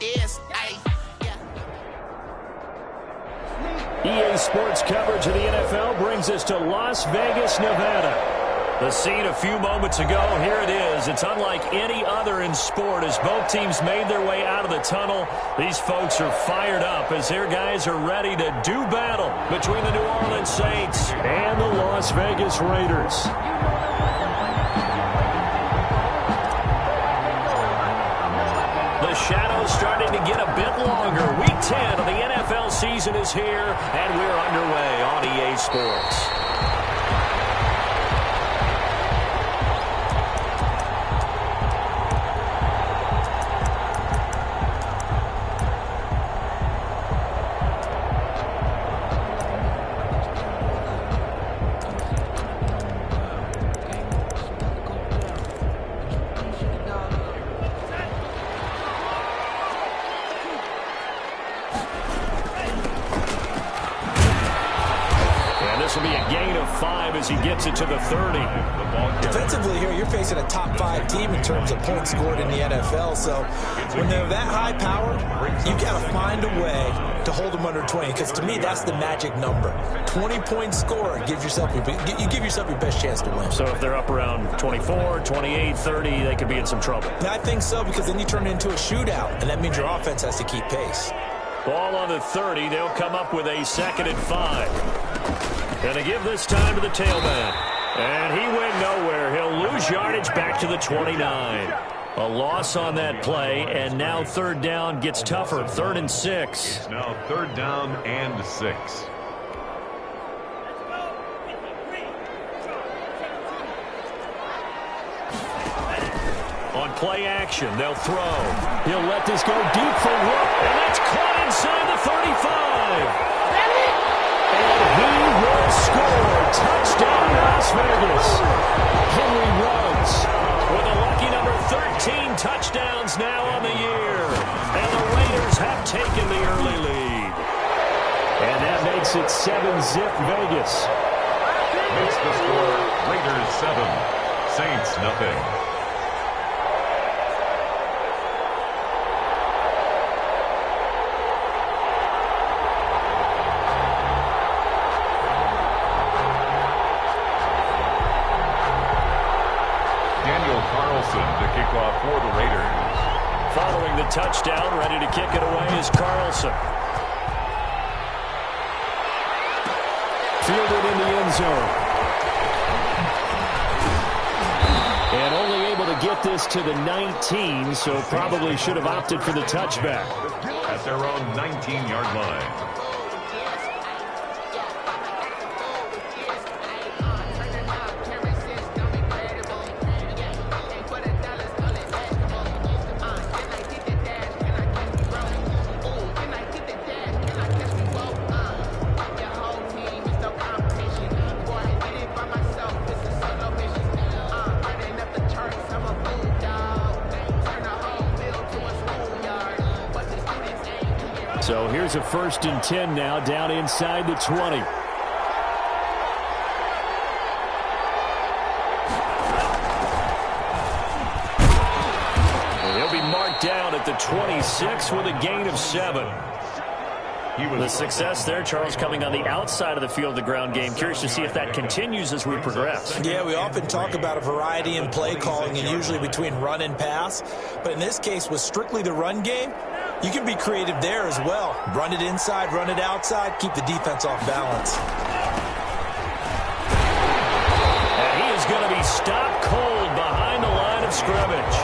is. EA Sports coverage of the NFL brings us to Las Vegas, Nevada. The scene a few moments ago, here it is. It's unlike any other in sport as both teams made their way out of the tunnel. These folks are fired up as their guys are ready to do battle between the New Orleans Saints and the Las Vegas Raiders. The shadow's starting to get a bit longer. Week 10 of the NFL season is here, and we're underway on EA Sports. This will be a gain of 5 as he gets it to the 30. Defensively here, you're facing a top 5 team in terms of points scored in the NFL. So when they're that high powered, you've got to find a way to hold them under 20. Because to me, that's the magic number. 20-point score, you give yourself your best chance to win. So if they're up around 24, 28, 30, they could be in some trouble. Yeah, I think so, because then you turn it into a shootout, and that means your offense has to keep pace. Ball on the 30. They'll come up with a 2nd and 5. Going to give this time to the tailback. And he went nowhere. He'll lose yardage back to the 29. A loss on that play, and now 3rd down gets tougher. 3rd and 6. It's now 3rd down and 6. On play action, they'll throw. He'll let this go deep for Rook, and that's caught inside the 35. And he will score. Touchdown, Las Vegas. Henry Ruggs with a lucky number 13 touchdowns now on the year. And the Raiders have taken the early lead. And that makes it 7-zip Vegas. Makes the score Raiders 7, Saints nothing. To kick off for the Raiders. Following the touchdown, ready to kick it away is Carlson. Fielded in the end zone. And only able to get this to the 19, so probably should have opted for the touchback. At their own 19-yard line. So here's a 1st and 10 now, down inside the 20. And he'll be marked down at the 26 with a gain of 7. The success there, Charles, coming on the outside of the field, the ground game. Curious to see if that continues as we progress. Yeah, we often talk about a variety in play calling and usually between run and pass. But in this case, with strictly the run game, you can be creative there as well. Run it inside, run it outside, keep the defense off balance. And he is going to be stopped cold behind the line of scrimmage.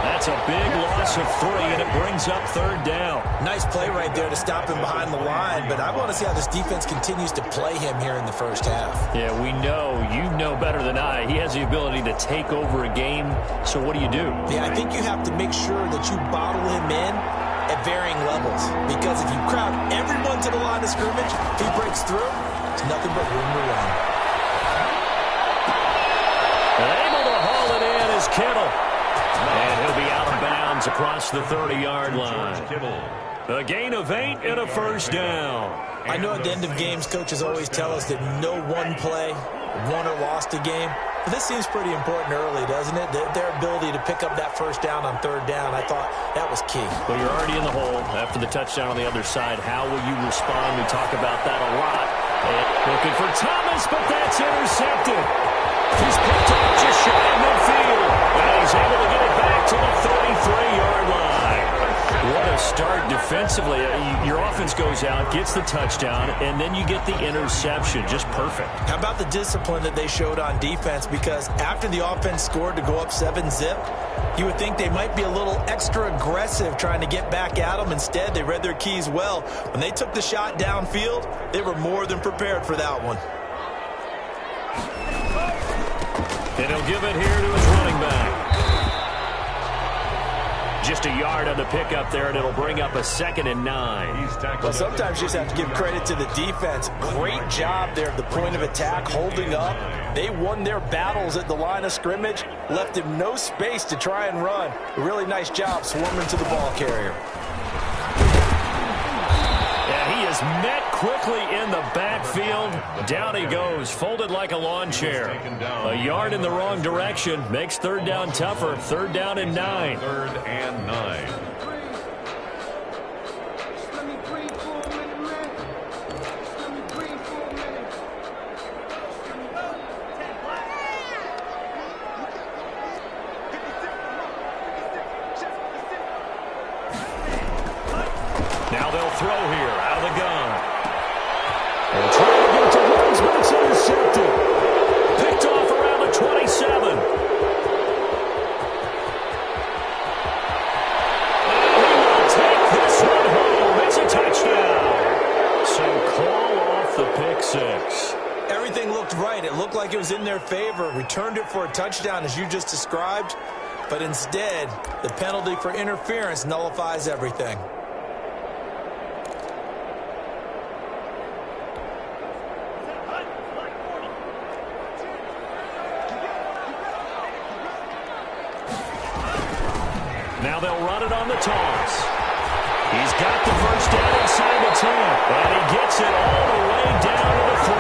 That's a big loss of 3, and it brings up 3rd down. Nice play right there to stop him behind the line, but I want to see how this defense continues to play him here in the first half. Yeah, we know, you know better than I, he has the ability to take over a game, so what do you do? Yeah, I think you have to make sure that you bottle him in at varying levels, because if you crowd everyone to the line of scrimmage, if he breaks through, it's nothing but room to run. And able to haul it in is Kittle. And he'll be out of bounds across the 30-yard line. A gain of 8 and a 1st down. I know at the end of games, coaches always tell us that no one play won or lost a game. But this seems pretty important early, doesn't it? Their ability to pick up that first down on third down, I thought that was key. Well, you're already in the hole after the touchdown on the other side. How will you respond? We talk about that a lot. And looking for Thomas, but that's intercepted. He's picked up just shy of midfield. And he's able to get it back to the 33-yard line. What a start defensively. Your offense goes out, gets the touchdown, and then you get the interception. Just perfect. How about the discipline that they showed on defense? Because after the offense scored to go up 7-zip, you would think they might be a little extra aggressive trying to get back at them. Instead, they read their keys well. When they took the shot downfield, they were more than prepared for that one. And he'll give it here to his running back. Just a yard on the pickup there, and it'll bring up a 2nd and 9. Well, sometimes you just have to give credit to the defense. Great job there at the point of attack, holding up. They won their battles at the line of scrimmage, left him no space to try and run. A really nice job swarming to the ball carrier. He is met quickly in the backfield. Down he goes, folded like a lawn chair. A yard in the wrong direction makes third down tougher. 3rd down and 9. 3rd and 9. Now they'll throw here out of the gun. They'll try to get to Woods, but it's intercepted. Picked off around the 27. And he will take this one home. It's a touchdown. So call off the pick 6. Everything looked right. It looked like it was in their favor. Returned it for a touchdown, as you just described. But instead, the penalty for interference nullifies everything. Now they'll run it on the toss. He's got the first down inside the 10. And he gets it all the way down to the 3.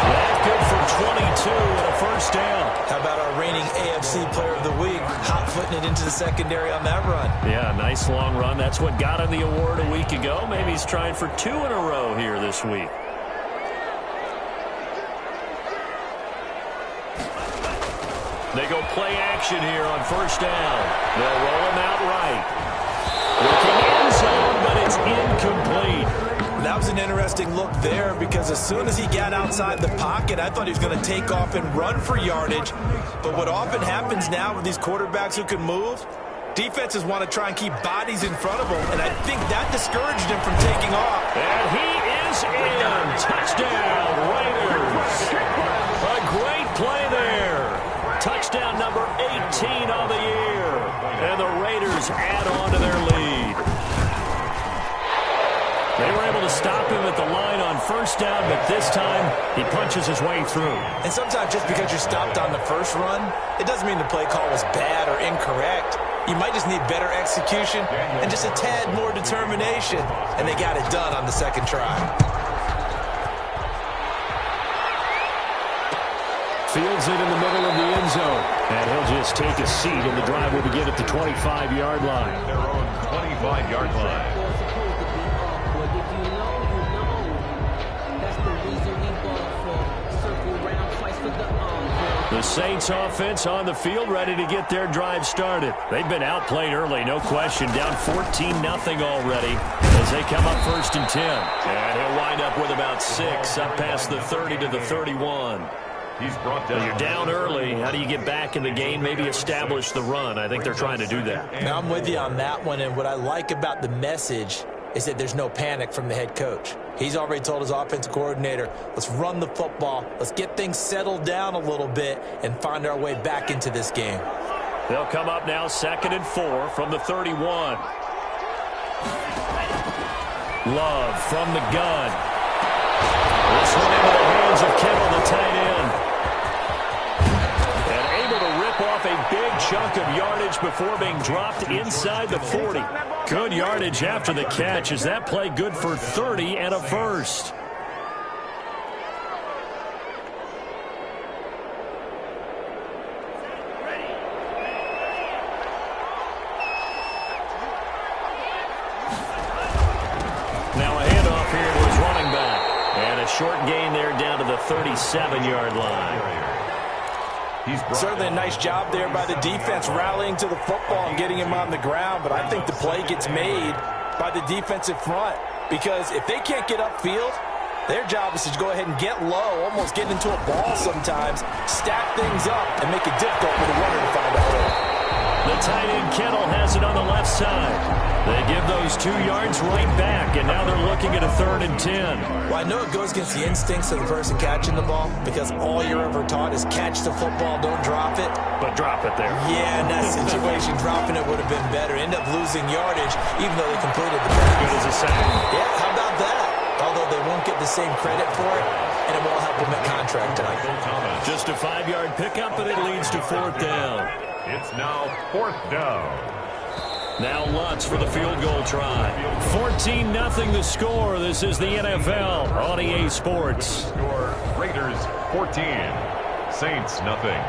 That good for 22 and a first down. How about our reigning AFC Player of the Week, hot-footing it into the secondary on that run? Yeah, nice long run. That's what got him the award a week ago. Maybe he's trying for 2 in a row here this week. They go play action here on first down. They'll roll him out right. Looking end zone, but it's incomplete. That was an interesting look there, because as soon as he got outside the pocket, I thought he was going to take off and run for yardage. But what often happens now with these quarterbacks who can move, defenses want to try and keep bodies in front of them, and I think that discouraged him from taking off. And he is in. Touchdown, Raiders. A great play there. Touchdown number 18 on the year. And the Raiders add on to their lead. They were able to stop him at the line on first down, but this time he punches his way through. And sometimes just because you're stopped on the first run, it doesn't mean the play call was bad or incorrect. You might just need better execution and just a tad more determination. And they got it done on the second try. Fields it in the middle of the end zone. And he'll just take a seat, and the drive will begin at the 25-yard line. Their own 25-yard line. The Saints offense on the field, ready to get their drive started. They've been outplayed early, no question. Down 14-0 already as they come up 1st and 10. And he'll wind up with about 6 up past the 30 to the 31. He's brought down. You're down early. How do you get back in the game? Maybe establish the run. I think they're trying to do that. Now, I'm with you on that one, and what I like about the message is that there's no panic from the head coach. He's already told his offensive coordinator, let's run the football, let's get things settled down a little bit and find our way back into this game. They'll come up now 2nd and 4 from the 31. Love from the gun. This one into the hands of Kittle, the tight end. And able to rip off a big chunk of yardage before being dropped inside the 40. Good yardage after the catch. Is that play good for 30 and a first? Now a handoff here to his running back. And a short gain there down to the 37-yard line. Certainly a nice job there by the defense rallying to the football and getting him on the ground. But I think the play gets made by the defensive front. Because if they can't get upfield, their job is to go ahead and get low, almost get into a ball sometimes, stack things up, and make it difficult for the runner to find a hole. The tight end Kettle has it on the left side. They give those 2 yards right back, and now they're looking at a 3rd and 10. Well, I know it goes against the instincts of the person catching the ball because all you're ever taught is catch the football, don't drop it. But drop it there. Yeah, in that situation, dropping it would have been better. End up losing yardage, even though they completed the pass. Good as a sack. Yeah, how about that? Although they won't get the same credit for it, and it won't help them at contract time. Just a 5-yard pickup, and it leads to 4th down. It's now 4th down. Now Lutz for the field goal try. 14-0 the score. This is the NFL on EA Sports. Score Raiders 14, Saints nothing.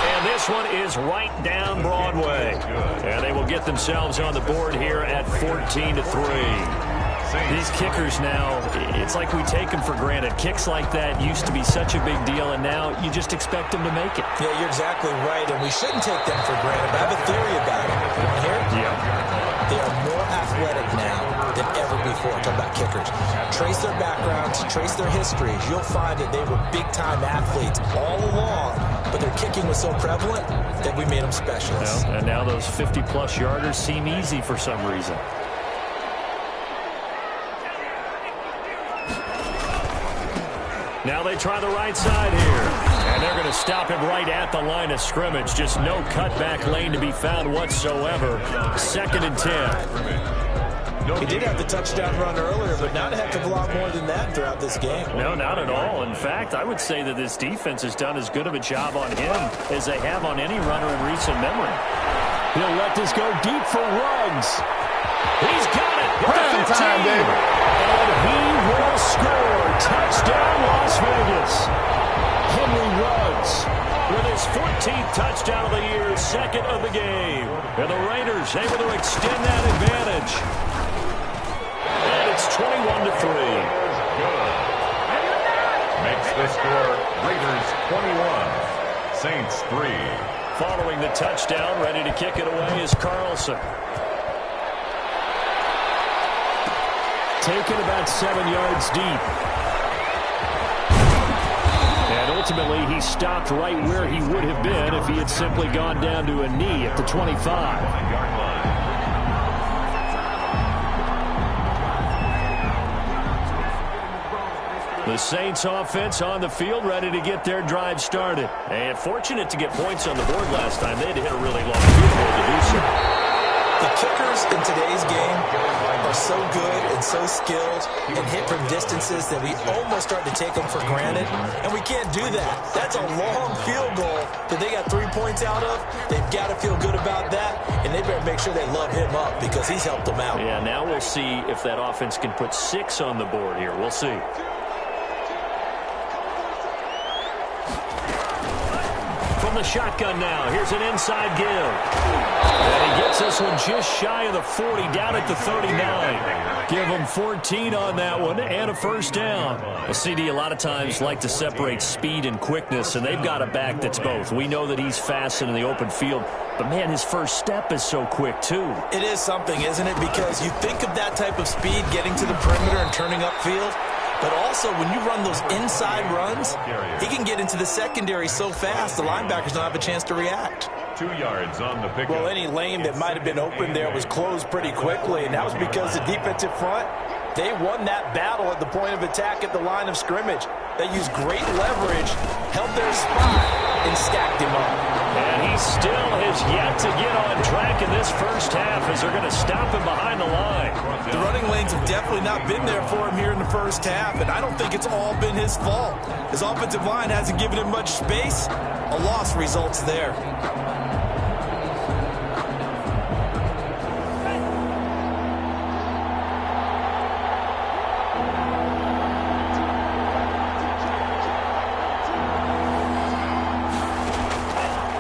And this one is right down Broadway. And they will get themselves on the board here at 14-3. These kickers now, it's like we take them for granted. Kicks like that used to be such a big deal, and now you just expect them to make it. Yeah, you're exactly right, and we shouldn't take them for granted. But I have a theory about it. You want to hear it? Yeah. They are more athletic now than ever before. Talking about kickers. Trace their backgrounds, trace their histories. You'll find that they were big-time athletes all along, but their kicking was so prevalent that we made them specialists. Well, and now those 50-plus yarders seem easy for some reason. Now they try the right side here. And they're going to stop him right at the line of scrimmage. Just no cutback lane to be found whatsoever. 2nd and 10. He did have the touchdown run earlier, but not a heck of a lot more than that throughout this game. No, not at all. In fact, I would say that this defense has done as good of a job on him as they have on any runner in recent memory. He'll let this go deep for Ruggs. He's got it. Prime time, baby. And he will score. Touchdown, Las Vegas. Henry Ruggs with his 14th touchdown of the year, 2nd of the game. And the Raiders able to extend that advantage. And it's 21-3. Good. Makes the score Raiders 21, Saints 3. Following the touchdown, ready to kick it away is Carlson. Taken about 7 yards deep. And ultimately, he stopped right where he would have been if he had simply gone down to a knee at the 25. The Saints offense on the field, ready to get their drive started. And fortunate to get points on the board last time. They had to hit a really long field goal to do so. The kickers in today's game are so good and so skilled and hit from distances that we almost start to take them for granted, and we can't do that. That's a long field goal that they got 3 points out of. They've got to feel good about that, and they better make sure they love him up because he's helped them out. Yeah, now we'll see if that offense can put 6 on the board here. We'll see. From the shotgun now, here's an inside give. And he gets this one just shy of the 40, down at the 39. Give him 14 on that one and a 1st down. A CD a lot of times like to separate speed and quickness, and they've got a back that's both. We know that he's fast in the open field, but man, his first step is so quick too. It is something, isn't it? Because you think of that type of speed getting to the perimeter and turning upfield, but also when you run those inside runs, he can get into the secondary so fast the linebackers don't have a chance to react. 2 yards on the pickup. Well, any lane that might have been open there was closed pretty quickly, and that was because the defensive front, they won that battle at the point of attack at the line of scrimmage. They used great leverage, held their spot, and stacked him up. And he still has yet to get on track in this first half as they're going to stop him behind the line. The running lanes have definitely not been there for him here in the first half, and I don't think it's all been his fault. His offensive line hasn't given him much space. A loss results there.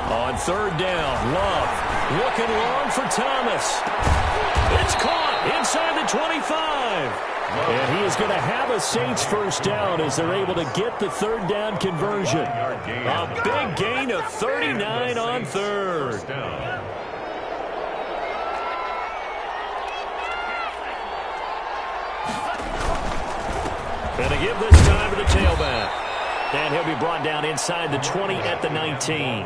On 3rd down, Love. Looking long for Thomas. It's caught inside the 25. And he is going to have a Saints first down as they're able to get the third down conversion. A big gain of 39 on third. And a give this time to the tailback. And he'll be brought down inside the 20 at the 19.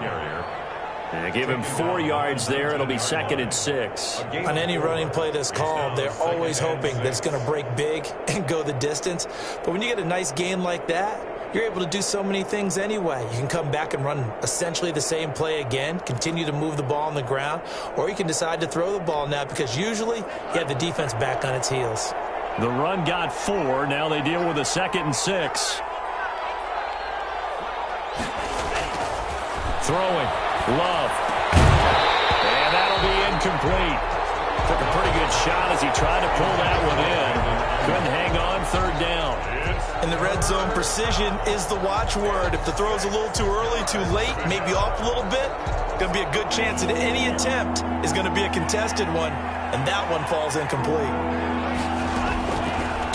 And give him 4 yards there. It'll be 2nd and 6. On any running play that's called, they're always hoping that it's going to break big and go the distance. But when you get a nice gain like that, you're able to do so many things anyway. You can come back and run essentially the same play again, continue to move the ball on the ground, or you can decide to throw the ball now because usually you have the defense back on its heels. The run got 4. Now they deal with a 2nd and 6. Throwing. Love. And that'll be incomplete. Took a pretty good shot as he tried to pull that one in. Couldn't hang on, third down. In the red zone, precision is the watchword. If the throw's a little too early, too late, maybe off a little bit, going to be a good chance that any attempt is going to be a contested one, and that one falls incomplete.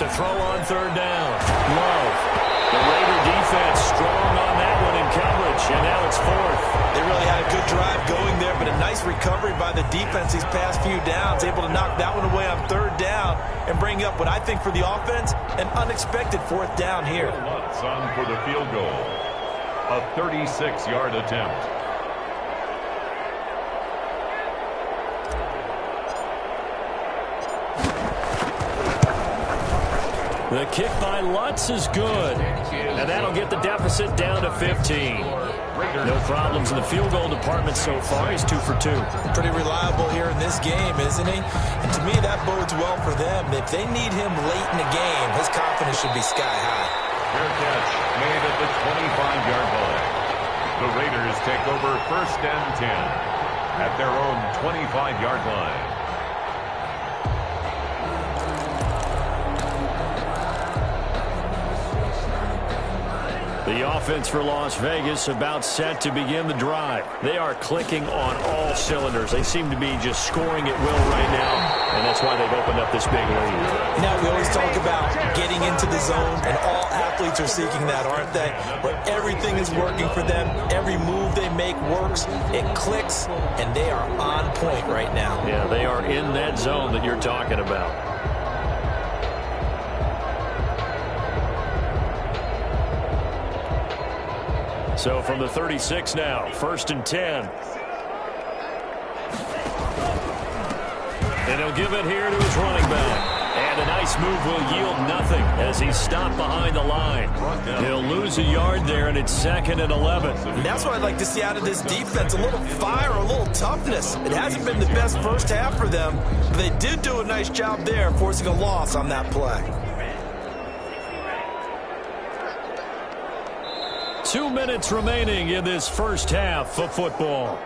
To throw on third down. Love. The Raider defense strong on that one in coverage, and now it's 4th. They really had a good drive going there, but a nice recovery by the defense these past few downs, able to knock that one away on third down and bring up what I think for the offense, an unexpected 4th down here. Lutz on for the field goal. A 36-yard attempt. The kick by Lutz is good, and that'll get the deficit down to 15. No problems in the field goal department so far. He's 2 for 2. Pretty reliable here in this game, isn't he? And to me, that bodes well for them. If they need him late in the game, his confidence should be sky high. Fair catch made at the 25-yard line. The Raiders take over 1st and 10 at their own 25-yard line. The offense for Las Vegas about set to begin the drive. They are clicking on all cylinders. They seem to be just scoring at will right now, and that's why they've opened up this big lead. Now, we always talk about getting into the zone, and all athletes are seeking that, aren't they? Where everything is working for them. Every move they make works. It clicks, and they are on point right now. Yeah, they are in that zone that you're talking about. So from the 36 now, 1st and 10. And he'll give it here to his running back. And a nice move will yield nothing as he's stopped behind the line. He'll lose a yard there, and it's 2nd and 11. And that's what I'd like to see out of this defense, a little fire, a little toughness. It hasn't been the best first half for them, but they did do a nice job there, forcing a loss on that play. 2 minutes remaining in this first half of football.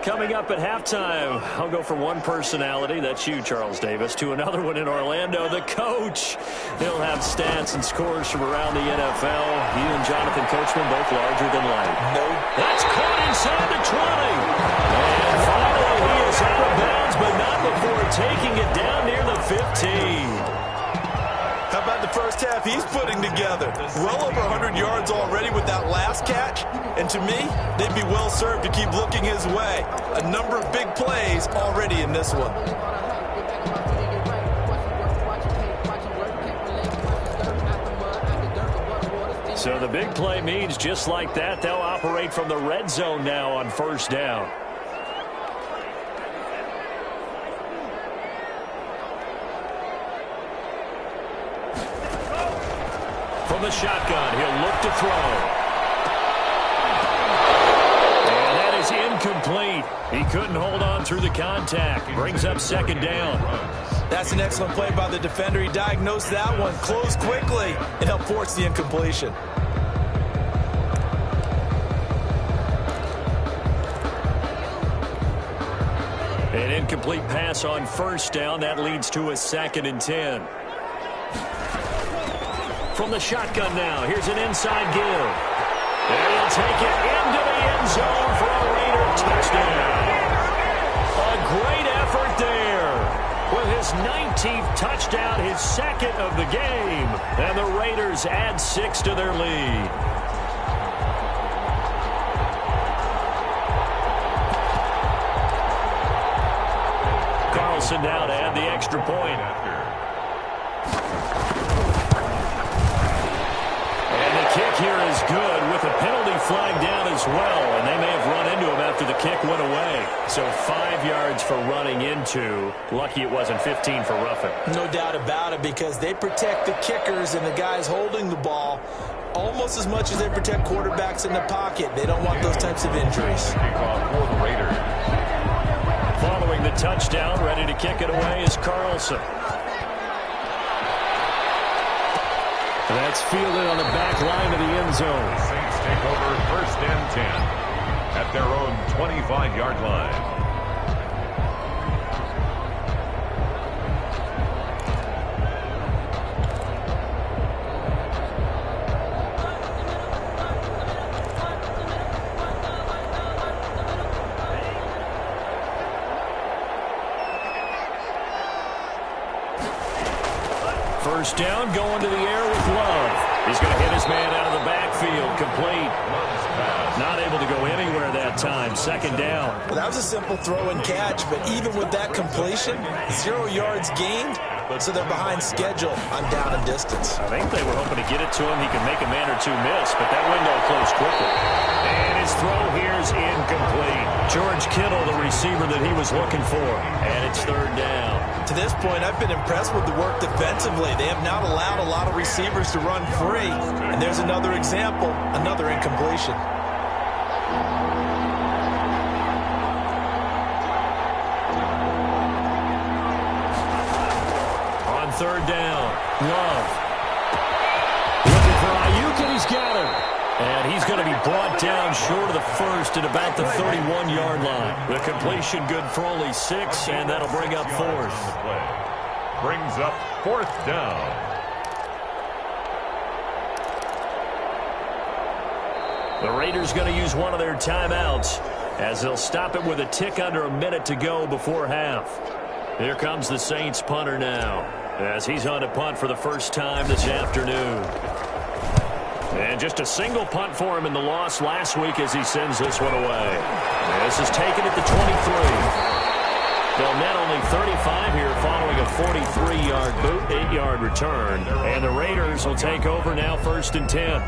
Coming up at halftime, I'll go from one personality, that's you, Charles Davis, to another one in Orlando, the coach. He'll have stats and scores from around the NFL. He and Jonathan Coachman both larger than life. No. That's caught inside the 20. And finally, he is out of bounds, but not before taking it down near the 15. How about the first half he's putting together? Well over 100 yards already with that last catch. And to me, they'd be well served to keep looking his way. A number of big plays already in this one. So the big play means just like that, they'll operate from the red zone now on first down. From the shotgun, he'll look to throw. And that is incomplete. He couldn't hold on through the contact. Brings up 2nd down. That's an excellent play by the defender. He diagnosed that one, closed quickly, and helped force the incompletion. An incomplete pass on first down. That leads to a 2nd and 10. from the shotgun now. Here's an inside give. And he'll take it into the end zone for a Raider touchdown. A great effort there. With his 19th touchdown, his second of the game. And the Raiders add 6 to their lead. Carlson now to add the extra point. And the kick here is good with a penalty flag down as well. And they may have run into him after the kick went away. So 5 yards for running into. Lucky it wasn't 15 for roughing. No doubt about it, because they protect the kickers and the guys holding the ball almost as much as they protect quarterbacks in the pocket. They don't want those types of injuries. Kickoff for the Raiders. Following the touchdown, ready to kick it away is Carlson. That's fielded on the back line of the end zone. The Saints take over 1st and 10 at their own 25-yard line. First down, going to the air with Love. He's going to hit his man out of the backfield, complete. Not able to go anywhere that time. 2nd down. Well, that was a simple throw and catch, but even with that completion, 0 yards gained, so they're behind schedule on down and distance. I think they were hoping to get it to him. He could make a man or two miss, but that window closed quickly. And his throw here's incomplete. George Kittle, the receiver that he was looking for. And it's 3rd down. To this point, I've been impressed with the work defensively. They have not allowed a lot of receivers to run free. And there's another example, another incompletion. On 3rd down, Love. Looking for Ayuk, and he's got him. And he's going to be brought down short of the first at about the 31-yard line. The completion good for only 6, and that'll bring up 4th. Brings up 4th down. The Raiders going to use one of their timeouts as they'll stop it with a tick under a minute to go before half. Here comes the Saints punter now as he's on to punt for the first time this afternoon. And just a single punt for him in the loss last week as he sends this one away. This is taken at the 23. They'll net only 35 here following a 43-yard boot, 8-yard return. And the Raiders will take over now 1st and 10.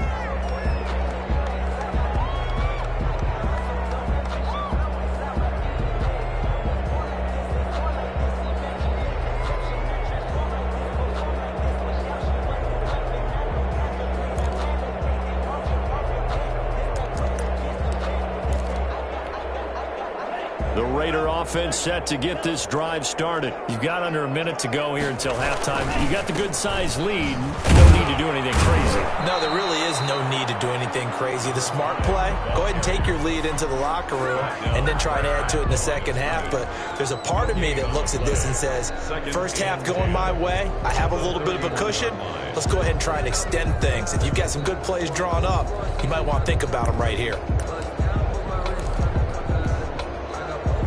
The Raider offense set to get this drive started. You've got under a minute to go here until halftime. You got the good-sized lead. No need to do anything crazy. No, there really is no need to do anything crazy. The smart play, go ahead and take your lead into the locker room and then try to add to it in the second half. But there's a part of me that looks at this and says, first half going my way, I have a little bit of a cushion. Let's go ahead and try and extend things. If you've got some good plays drawn up, you might want to think about them right here.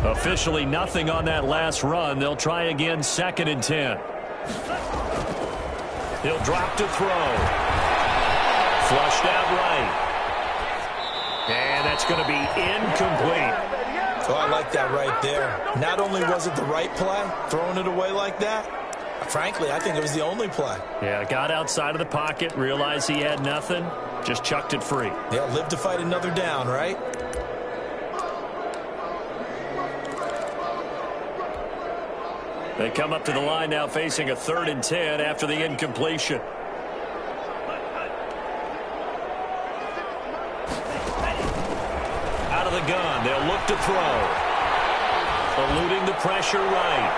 Officially nothing on that last run. They'll try again 2nd and 10. He'll drop to throw. Flushed out right. And that's going to be incomplete. Oh, I like that right there. Not only was it the right play, throwing it away like that, frankly, I think it was the only play. Yeah, got outside of the pocket, realized he had nothing, just chucked it free. Yeah, live to fight another down, right? They come up to the line now facing a 3rd and 10 after the incompletion. Out of the gun, they'll look to throw. Eluding the pressure right.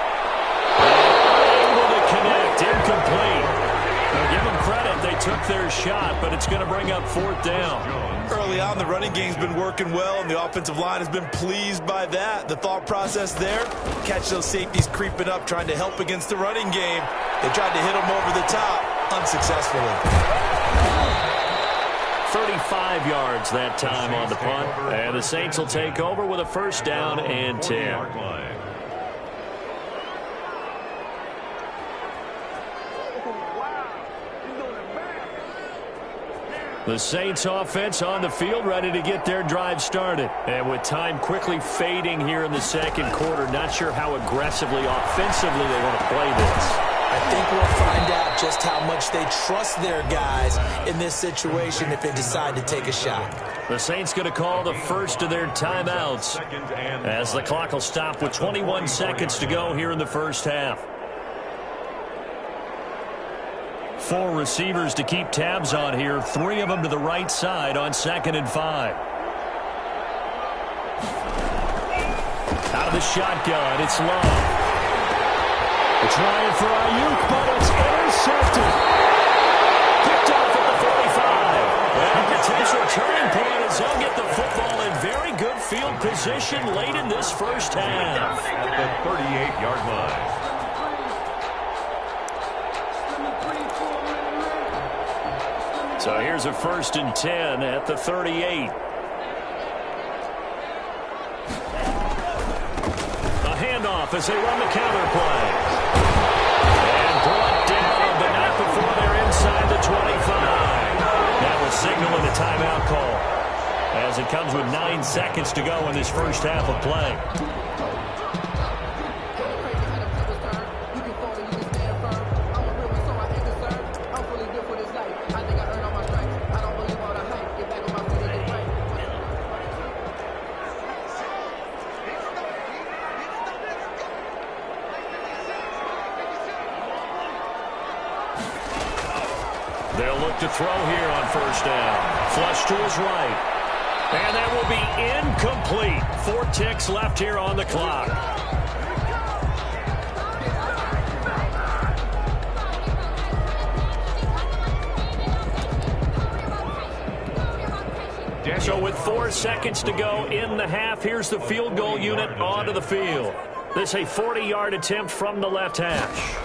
Able to connect, incomplete. Now give them credit, they took their shot, but it's going to bring up 4th down. Early on, the running game's been working well, and the offensive line has been pleased by that. The thought process there, catch those safeties creeping up, trying to help against the running game. They tried to hit them over the top, unsuccessfully. 35 yards that time on the punt. And the Saints will take over with a first down and 10. The Saints offense on the field, ready to get their drive started. And with time quickly fading here in the second quarter, not sure how aggressively, offensively they want to play this. I think we'll find out just how much they trust their guys in this situation if they decide to take a shot. The Saints going to call the first of their timeouts as the clock will stop with 21 seconds to go here in the first half. 4 receivers to keep tabs on here. 3 of them to the right side on 2nd and 5. Out of the shotgun, it's Love. It's Ryan for Ayuk, but it's intercepted. Picked off at the 45. And a potential turning point as they'll get the football in very good field position late in this first half. At the 38-yard line. So here's a 1st and 10 at the 38. A handoff as they run the counter play. And brought down, but not before they're inside the 25. That will signal in a timeout call as it comes with 9 seconds to go in this first half of play. They'll look to throw here on first down. Flush to his right. And that will be incomplete. 4 ticks left here on the clock. So with 4 seconds to go in the half, here's the field goal unit onto the field. This a 40-yard attempt from the left hash.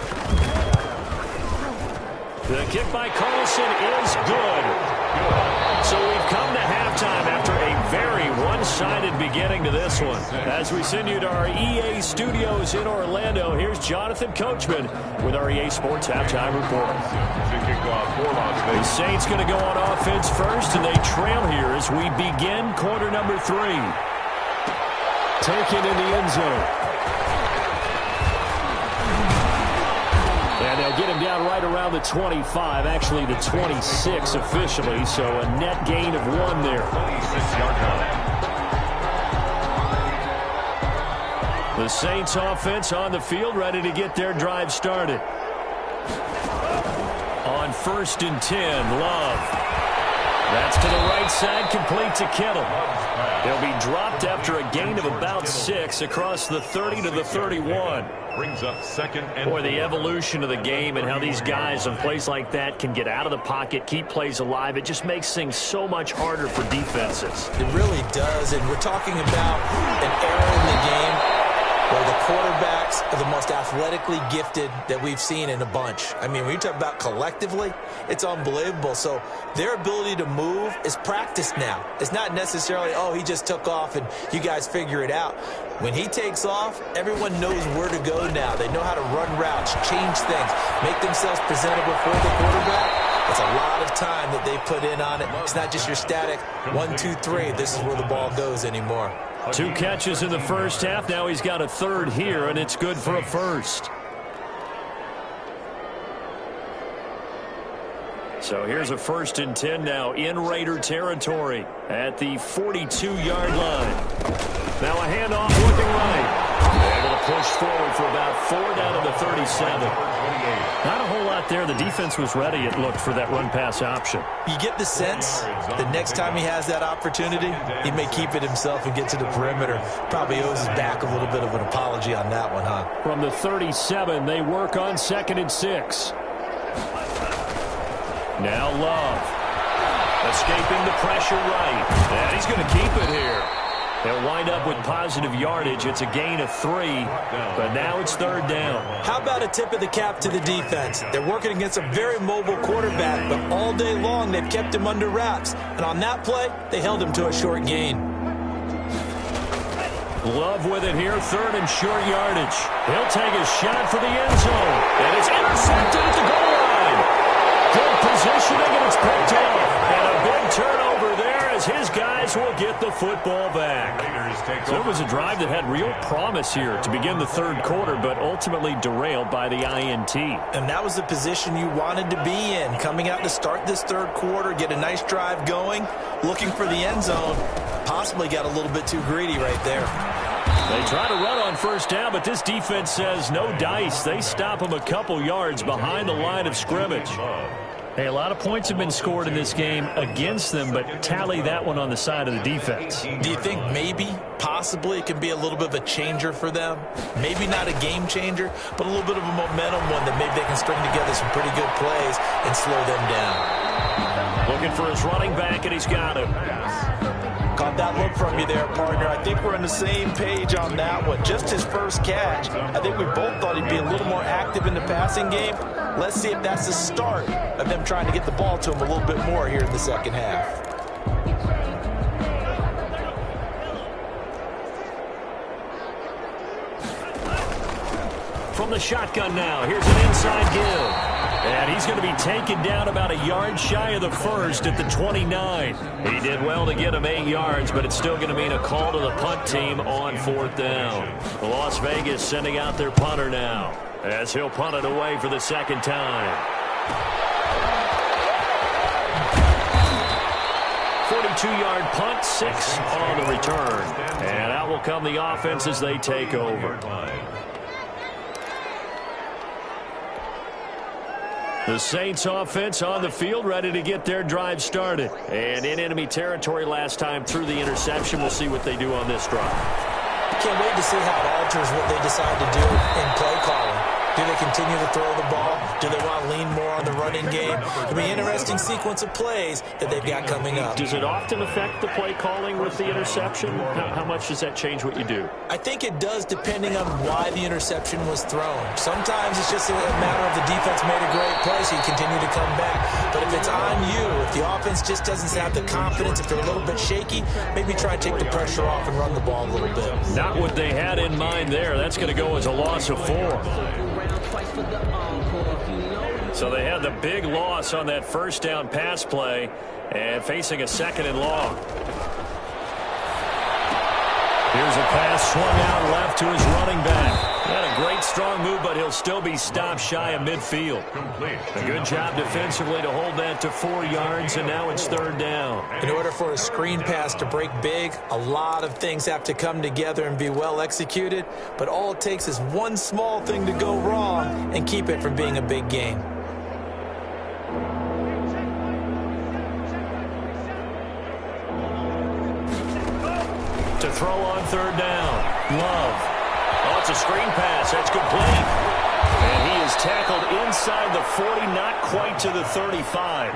The kick by Carlson is good. So we've come to halftime after a very one-sided beginning to this one. As we send you to our EA studios in Orlando, here's Jonathan Coachman with our EA Sports Halftime Report. The Saints going to go on offense first, and they trail here as we begin quarter number 3. Taken in the end zone. And they'll get him down right around the 25, actually the 26 officially, so a net gain of 1 there. 26-yard line. The Saints offense on the field, ready to get their drive started. On 1st and 10, Love. That's to the right side, complete to Kittle. They'll be dropped after a gain of about 6 across the 30 to the 31. Brings up 2nd and Boy, the evolution of the game and how these guys on plays like that can get out of the pocket, keep plays alive, it just makes things so much harder for defenses. It really does, and we're talking about an era in the game where the quarterbacks are the most athletically gifted that we've seen in a bunch. I mean, when you talk about collectively, it's unbelievable. So their ability to move is practiced now. It's not necessarily, oh, he just took off and you guys figure it out. When he takes off, everyone knows where to go now. They know how to run routes, change things, make themselves presentable for the quarterback. It's a lot of time that they put in on it. It's not just your static 1, 2, 3. This is where the ball goes anymore. 2 catches in the first half. Now he's got a 3rd here, and it's good for a 1st. So here's a 1st and 10 now in Raider territory at the 42-yard line. Now a handoff looking right. Able to push forward for about 4 down to the 37. Not a whole lot there. The defense was ready, it looked, for that run-pass option. You get the sense the next time he has that opportunity, he may keep it himself and get to the perimeter. Probably owes his back a little bit of an apology on that one, huh? From the 37, they work on 2nd and 6. Now Love. Escaping the pressure right. And he's going to keep it here. They'll wind up with positive yardage. It's a gain of 3, but now it's 3rd down. How about a tip of the cap to the defense? They're working against a very mobile quarterback, but all day long they've kept him under wraps. And on that play, they held him to a short gain. Love with it here, 3rd and short yardage. He'll take a shot for the end zone, and it's intercepted at the goal line. Good positioning, and it's picked off. And a big turnover there as his guys will get the football back. So it was a drive that had real promise here to begin the 3rd quarter, but ultimately derailed by the INT. And that was the position you wanted to be in, coming out to start this 3rd quarter, get a nice drive going, looking for the end zone. Possibly got a little bit too greedy right there. They try to run on 1st down, but this defense says no dice. They stop them a couple yards behind the line of scrimmage. Hey, a lot of points have been scored in this game against them, but tally that one on the side of the defense. Do you think maybe, possibly, it can be a little bit of a changer for them? Maybe not a game changer, but a little bit of a momentum one that maybe they can string together some pretty good plays and slow them down. Looking for his running back, and he's got him. Caught that look from you there, partner. I think we're on the same page on that one. Just his first catch. I think we both thought he'd be a little more active in the passing game. Let's see if that's the start of them trying to get the ball to him a little bit more here in the 2nd half. From the shotgun now, here's an inside give. And he's going to be taken down about a yard shy of the 1st at the 29. He did well to get him 8 yards, but it's still going to mean a call to the punt team on 4th down. Las Vegas sending out their punter now, as he'll punt it away for the 2nd time. 42-yard punt, 6 on the return. And out will come the offense as they take over. The Saints offense on the field, ready to get their drive started. And in enemy territory last time through the interception. We'll see what they do on this drive. Can't wait to see how it alters what they decide to do in play calling. Do they continue to throw the ball? Do they want to lean more on the running game? It'll be an interesting sequence of plays that they've got coming up. Does it often affect the play calling with the interception? How much does that change what you do? I think it does, depending on why the interception was thrown. Sometimes it's just a matter of the defense made a great play, so you continue to come back. But if it's on you, if the offense just doesn't have the confidence, if they're a little bit shaky, maybe try and take the pressure off and run the ball a little bit. Not what they had in mind there. That's going to go as a loss of 4. So they had the big loss on that 1st down pass play and facing a 2nd and long. Here's a pass swung out left to his running back. Not a great strong move, but he'll still be stopped shy of midfield. A good job defensively to hold that to 4 yards, and now it's 3rd down. In order for a screen pass to break big, a lot of things have to come together and be well executed, but all it takes is one small thing to go wrong and keep it from being a big game. To throw on 3rd down. Love. Oh, it's a screen pass. That's complete. And he is tackled inside the 40, not quite to the 35.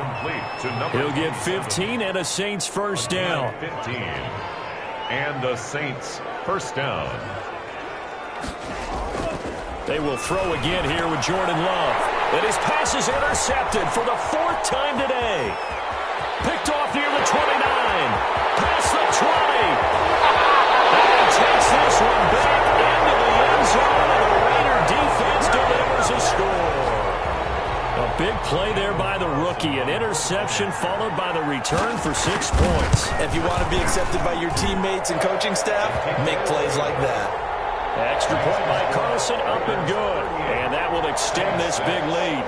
He'll get 15 and a Saints 1st down. 15. And the Saints 1st down. They will throw again here with Jordan Love. And his pass is intercepted for the 4th time today. Picked off near the 29. Past the 20. And takes this one back into the end zone, and the Raider defense delivers a score. A big play there by the rookie. An interception followed by the return for 6 points. If you want to be accepted by your teammates and coaching staff, make plays like that. Extra point by Carlson, up and good. And that will extend this big lead.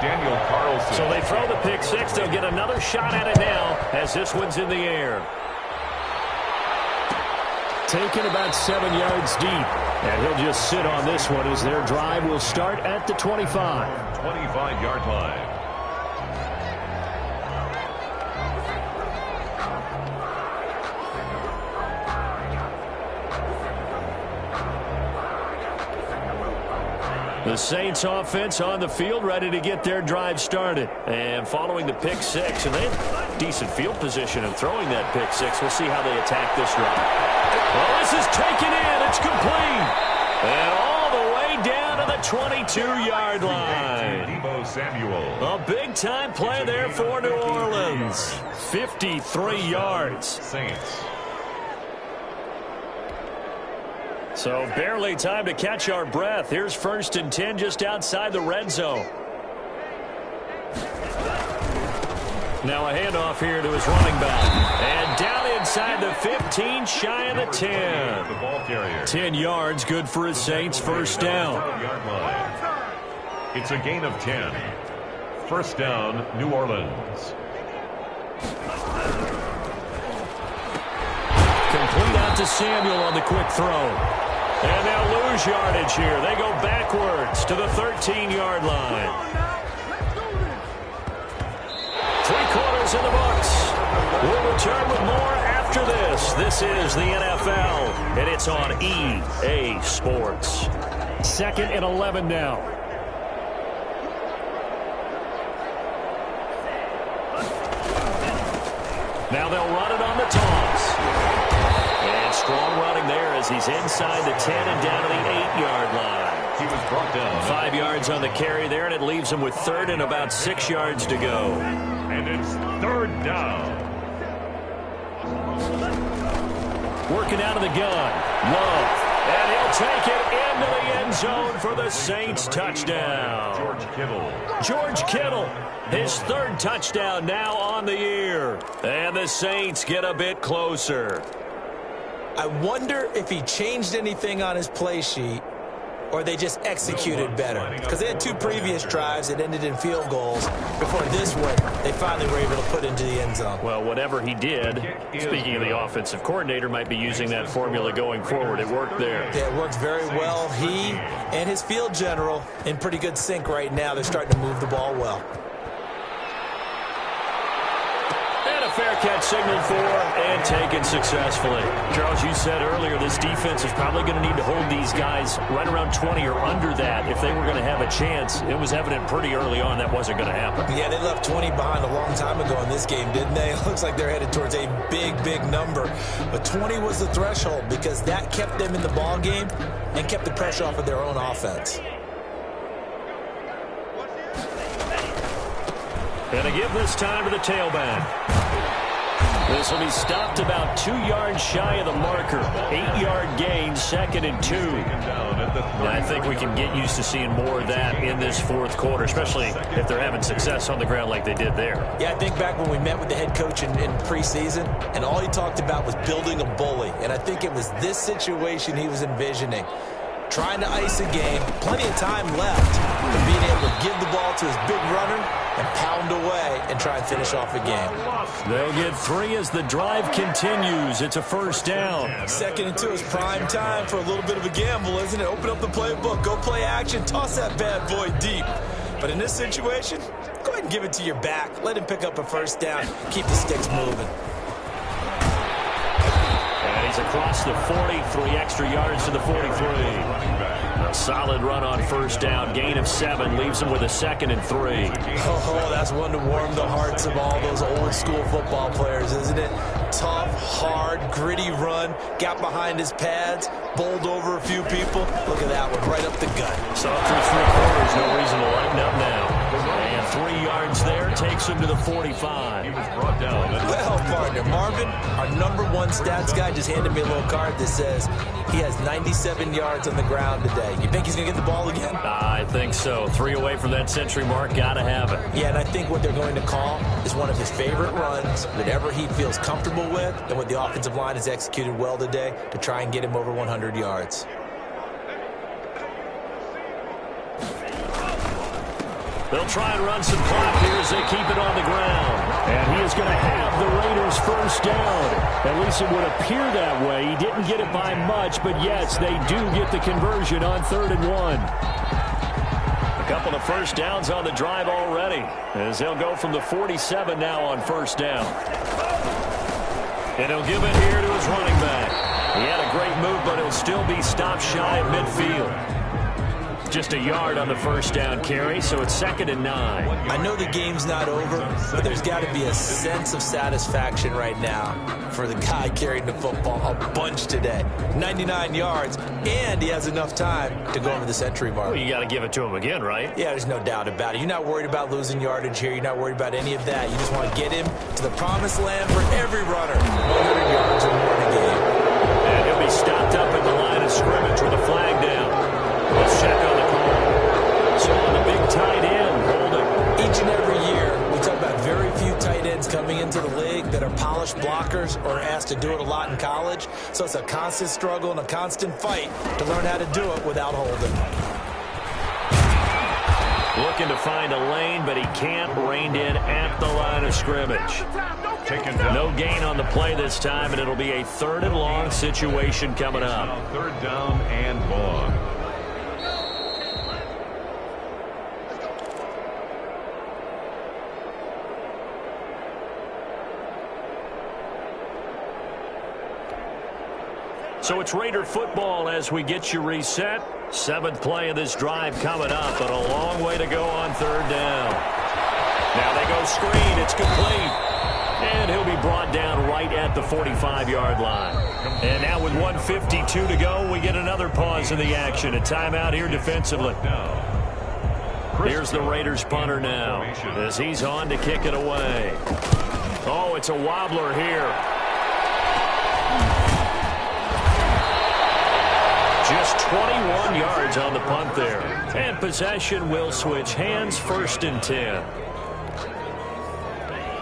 Daniel Carlson. So they throw the pick 6. They'll get another shot at it now as this one's in the air. Taken about 7 yards deep. And he'll just sit on this one as their drive will start at the 25. 25-yard line. The Saints offense on the field, ready to get their drive started. And following the pick six, and they have decent field position and throwing that pick six. We'll see how they attack this drive. Well, this is taken in. It's complete. And all the way down to the 22-yard line. A big-time play there for New Orleans. 53 yards. Saints. So barely time to catch our breath. Here's 1st and 10 just outside the red zone. Now a handoff here to his running back. And down inside the 15, shy of the 10. The ball carrier. 10 yards, good for his Saints. First down. It's a gain of 10. First down, New Orleans. Complete out to Samuel on the quick throw. And they'll lose yardage here. They go backwards to the 13-yard line. 3/4 in the books. We'll return with more after this. This is the NFL, and it's on EA Sports. 2nd and 11 now. Now they'll run it on the toss. And strong running there as he's inside the 10 and down to the 8-yard line. He was brought down. 5 yards on the carry there, and it leaves him with 3rd and about 6 yards to go. And it's 3rd down. Working out of the gun. Love. And he'll take it into the end zone for the Saints touchdown. George Kittle. His 3rd touchdown now on the year. And the Saints get a bit closer. I wonder if he changed anything on his play sheet or they just executed better. Because they had 2 previous drives that ended in field goals. Before this one, they finally were able to put into the end zone. Well, whatever he did, speaking of the offensive coordinator, might be using that formula going forward. It worked there. Yeah, it worked very well. He and his field general in pretty good sync right now. They're starting to move the ball well. Fair catch signaled for and taken successfully. Charles, you said earlier this defense is probably going to need to hold these guys right around 20 or under that if they were going to have a chance. It was evident pretty early on that wasn't going to happen. Yeah, they left 20 behind a long time ago in this game, didn't they? It looks like they're headed towards a big, big number. But 20 was the threshold because that kept them in the ball game and kept the pressure off of their own offense. And a give this time to the tailback. This will be stopped about 2 yards shy of the marker. 8-yard gain, 2nd and 2. And I think we can get used to seeing more of that in this 4th quarter, especially if they're having success on the ground like they did there. Yeah, I think back when we met with the head coach in preseason, and all he talked about was building a bully. And I think it was this situation he was envisioning. Trying to ice a game, plenty of time left, but being able to give the ball to his big runner and pound away and try and finish off a game. They'll get 3 as the drive continues. It's a 1st down. 2nd and 2 is prime time for a little bit of a gamble, isn't it? Open up the playbook, go play action, toss that bad boy deep. But in this situation, go ahead and give it to your back. Let him pick up a 1st down. Keep the sticks moving. And he's across the 40, 3 extra yards to the 43. A solid run on 1st down, gain of 7, leaves him with a 2nd and 3. Oh, that's one to warm the hearts of all those old school football players, isn't it? Tough, hard, gritty run, got behind his pads, bowled over a few people. Look at that one, right up the gut. So through 3/4, no reason to lighten up now. And 3 yards there takes him to the 45. He was brought down. Well, partner, Marvin, our #1 stats guy just handed me a little card that says he has 97 yards on the ground today. You think he's going to get the ball again? I think so. 3 away from that century mark. Got to have it. Yeah, and I think what they're going to call is one of his favorite runs, whatever he feels comfortable with, and what the offensive line has executed well today to try and get him over 100 yards. They'll try and run some clock here as they keep it on the ground. And he is going to have the Raiders 1st down. At least it would appear that way. He didn't get it by much, but yes, they do get the conversion on 3rd and 1. A couple of 1st downs on the drive already, as they'll go from the 47 now on 1st down. And he'll give it here to his running back. He had a great move, but he'll still be stopped shy at midfield. just a yard on the first down carry, so it's 2nd and 9. I know the game's not over, but there's got to be a sense of satisfaction right now for the guy carrying the football a bunch today. 99 yards, and he has enough time to go over the century mark. Well, you got to give it to him again, right? Yeah, there's no doubt about it. You're not worried about losing yardage here. You're not worried about any of that. You just want to get him to the promised land for every runner. 100 yards or more in a game. And he'll be stopped up at the line of scrimmage with a flag down. Let's check on the call. So on the big tight end, holding. Each and every year, we talk about very few tight ends coming into the league that are polished blockers or asked to do it a lot in college. So it's a constant struggle and a constant fight to learn how to do it without holding. Looking to find a lane, but he can't. Reined in at the line of scrimmage. No gain on the play this time, and it'll be a 3rd and long situation coming up. 3rd down and long. So it's Raider football as we get you reset. 7th play of this drive coming up, but a long way to go on 3rd down. Now they go screen. It's complete. And he'll be brought down right at the 45-yard line. And now with 1:52 to go, we get another pause in the action. A timeout here defensively. Here's the Raiders punter now as he's on to kick it away. Oh, it's a wobbler here. Just 21 yards on the punt there. And possession will switch hands, 1st and 10.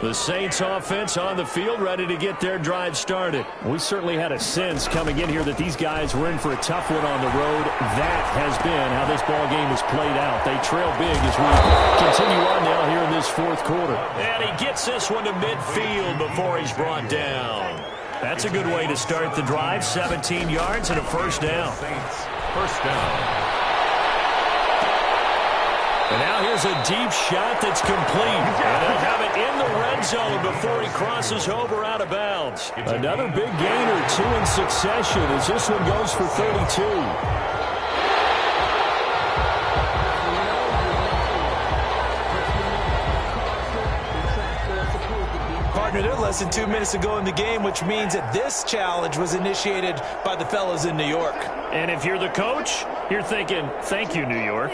The Saints offense on the field, ready to get their drive started. We certainly had a sense coming in here that these guys were in for a tough one on the road. That has been how this ball game has played out. They trail big as we continue on now here in this 4th quarter. And he gets this one to midfield before he's brought down. That's a good way to start the drive. 17 yards and a 1st down. Saints, 1st down. And now here's a deep shot that's complete. And they'll have it in the red zone before he crosses over out of bounds. Another big gain or 2 in succession as this one goes for 32. Partner, they're less than 2 minutes to go in the game, which means that this challenge was initiated by the fellas in New York. And if you're the coach, you're thinking, thank you, New York.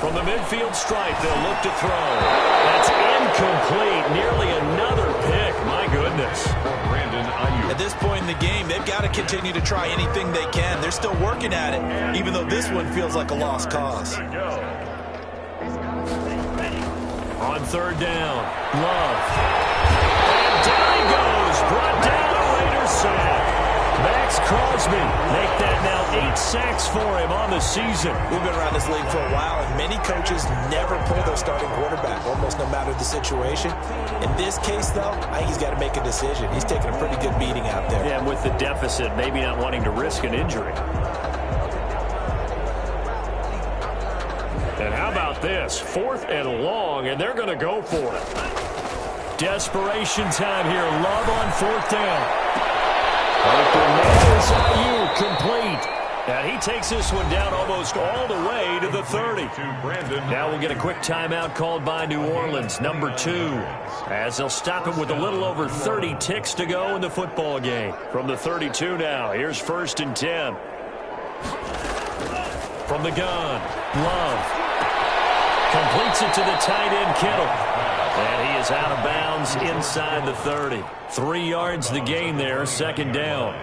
From the midfield stripe, they'll look to throw. That's incomplete. Nearly another pick. My goodness. At this point in the game, they've got to continue to try anything they can. They're still working at it, even though this one feels like a lost cause. On 3rd down, Love. And down he goes. Brought down a Raiders sack. Max Crosby make that now 8 sacks for him on the season. We've been around this league for a while, and many coaches never pull their starting quarterback, almost no matter the situation. In this case, though, I think he's got to make a decision. He's taking a pretty good beating out there. Yeah, and with the deficit, maybe not wanting to risk an injury. And how about this? 4th and long, and they're going to go for it. Desperation time here. Love on 4th down. Complete. And he takes this one down almost all the way to the 30. Now we'll get a quick timeout called by New Orleans, number 2, as they'll stop it with a little over 30 ticks to go in the football game. From the 32 now, here's 1st and 10. From the gun, Love completes it to the tight end, Kittle. And he is out of bounds inside the 30. 3 yards the gain there, 2nd down.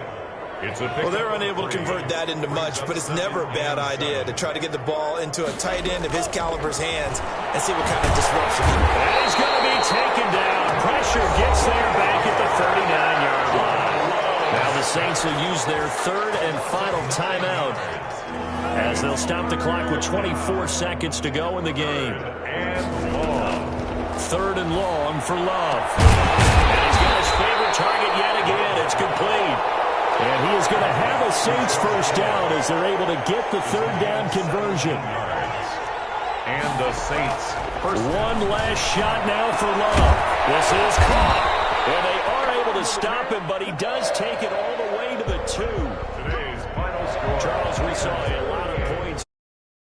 Well, they're unable to convert that into much, but it's never a bad idea to try to get the ball into a tight end of his caliber's hands and see what kind of disruption he can. And he's going to be taken down. Pressure gets there back at the 39-yard line. Now the Saints will use their 3rd and final timeout as they'll stop the clock with 24 seconds to go in the game. And long. 3rd and long for Love. And he's got his favorite target yet again. It's complete. And he is going to have a Saints 1st down as they're able to get the 3rd down conversion. And the Saints. One last shot now for Love. This is caught. And they are able to stop him, but he does take it all the way to the 2. Today's final score. Charles, we saw a lot